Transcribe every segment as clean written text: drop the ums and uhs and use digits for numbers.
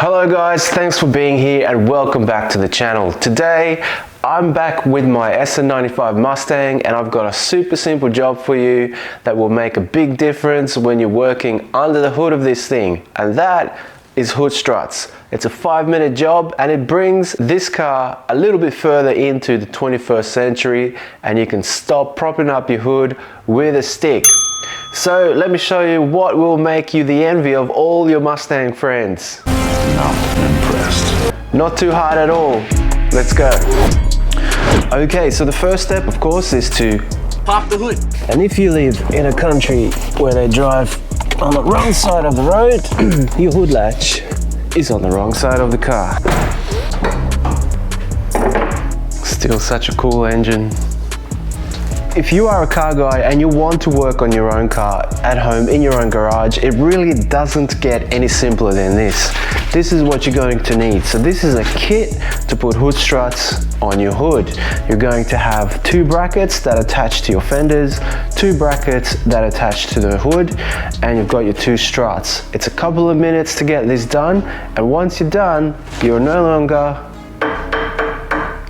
Hello guys, thanks for being here and welcome back to the channel. Today I'm back with my SN95 Mustang and I've got a super simple job for you that will make a big difference when you're working under the hood of this thing, and that is hood struts. It's a 5-minute job and it brings this car a little bit further into the 21st century, and you can stop propping up your hood with a stick. So let me show you what will make you the envy of all your Mustang friends. Not impressed. Not too hard at all. Let's go. Okay, so the first step, of course, is to Pop the hood. And if you live in a country where they drive on the wrong side of the road, your hood latch is on the wrong side of the car. Still such a cool engine. If you are a car guy and you want to work on your own car at home in your own garage, it really doesn't get any simpler than this. This is what you're going to need. So this is a kit to put hood struts on your hood. You're going to have 2 brackets that attach to your fenders, 2 brackets that attach to the hood, and you've got your 2 struts. It's a couple of minutes to get this done, and once you're done, you're no longer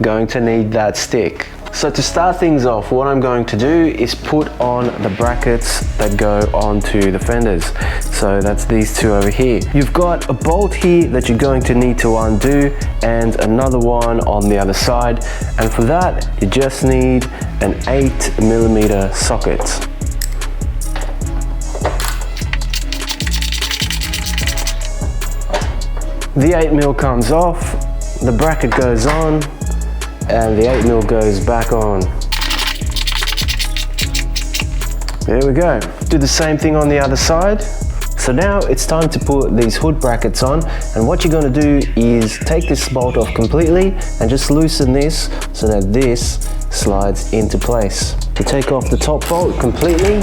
going to need that stick. So to start things off, what I'm going to do is put on the brackets that go onto the fenders. So that's these 2 over here. You've got a bolt here that you're going to need to undo and another one on the other side. And for that, you just need an 8mm socket. The 8mm comes off, the bracket goes on, and the 8mm goes back on. There we go. Do the same thing on the other side. So now it's time to put these hood brackets on, and what you're going to do is take this bolt off completely and just loosen this so that this slides into place. You take off the top bolt completely.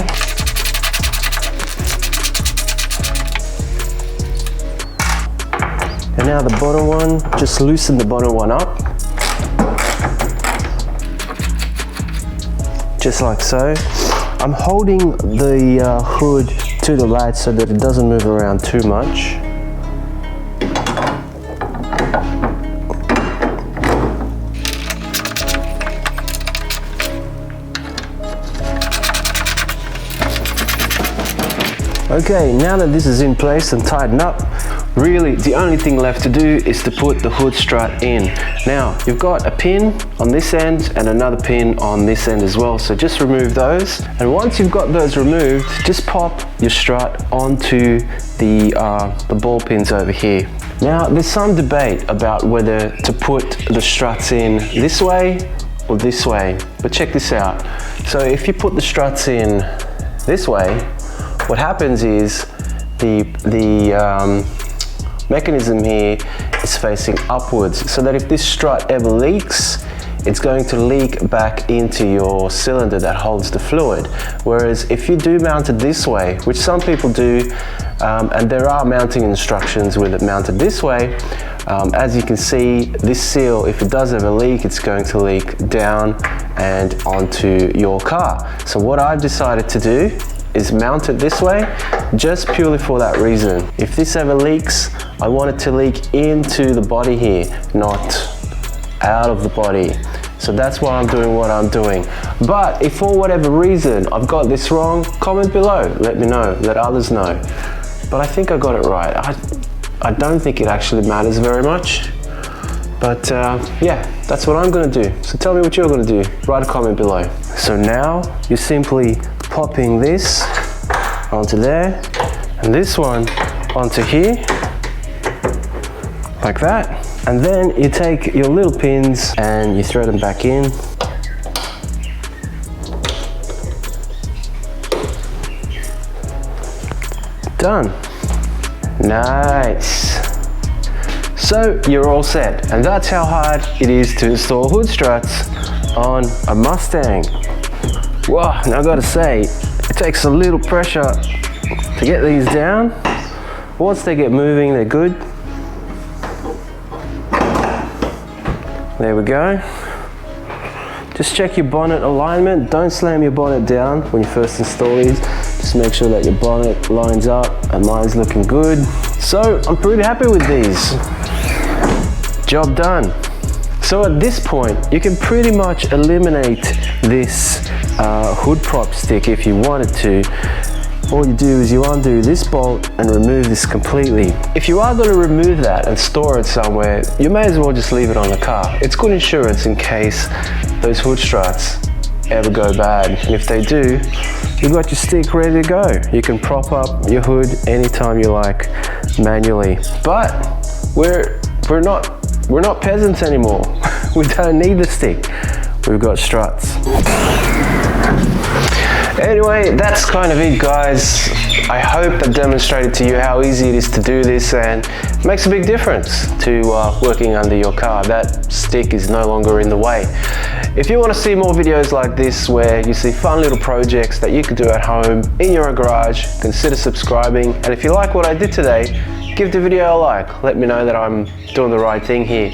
And now the bottom one, just loosen the bottom one up. Just like so. I'm holding the hood to the latch so that it doesn't move around too much. Okay, now that this is in place and tightened up, really the only thing left to do is to put the hood strut in. Now you've got a pin on this end and another pin on this end as well, so just remove those, and once you've got those removed, just pop your strut onto the ball pins over here. Now there's some debate about whether to put the struts in this way or this way, but check this out. So if you put the struts in this way, what happens is the mechanism here is facing upwards, so that if this strut ever leaks, it's going to leak back into your cylinder that holds the fluid. Whereas if you do mount it this way, which some people do, and there are mounting instructions with it mounted this way, as you can see, this seal, if it does ever leak, it's going to leak down and onto your car. So what I've decided to do is mount it this way, just purely for that reason. If this ever leaks, I want it to leak into the body here, not out of the body. So that's why I'm doing what I'm doing. But if for whatever reason I've got this wrong, comment below, let me know, let others know. But I think I got it right. I don't think it actually matters very much. But yeah, that's what I'm gonna do. So tell me what you're gonna do, write a comment below. So now you're simply popping this onto there and this one onto here, like that, and then you take your little pins and you thread them back in. Done. Nice. So you're all set, and that's how hard it is to install hood struts on a Mustang. Wow, now I gotta say, it takes a little pressure to get these down. Once they get moving, they're good. There we go. Just check your bonnet alignment. Don't slam your bonnet down when you first install these. Just make sure that your bonnet lines up, and mine's looking good. So I'm pretty happy with these. Job done. So at this point, you can pretty much eliminate this hood prop stick if you wanted to. All you do is you undo this bolt and remove this completely. If you are going to remove that and store it somewhere, you may as well just leave it on the car. It's good insurance in case those hood struts ever go bad. And if they do, you've got your stick ready to go. You can prop up your hood anytime you like manually. But we're not peasants anymore. We don't need the stick. We've got struts. Anyway, that's kind of it, guys. I hope I've demonstrated to you how easy it is to do this, and it makes a big difference to working under your car. That stick is no longer in the way. If you want to see more videos like this where you see fun little projects that you could do at home in your garage, consider subscribing. And if you like what I did today, give the video a like. Let me know that I'm doing the right thing here.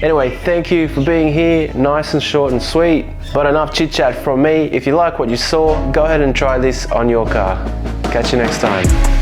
Anyway, thank you for being here. Nice and short and sweet, but enough chit chat from me. If you like what you saw, go ahead and try this on your car. Catch you next time.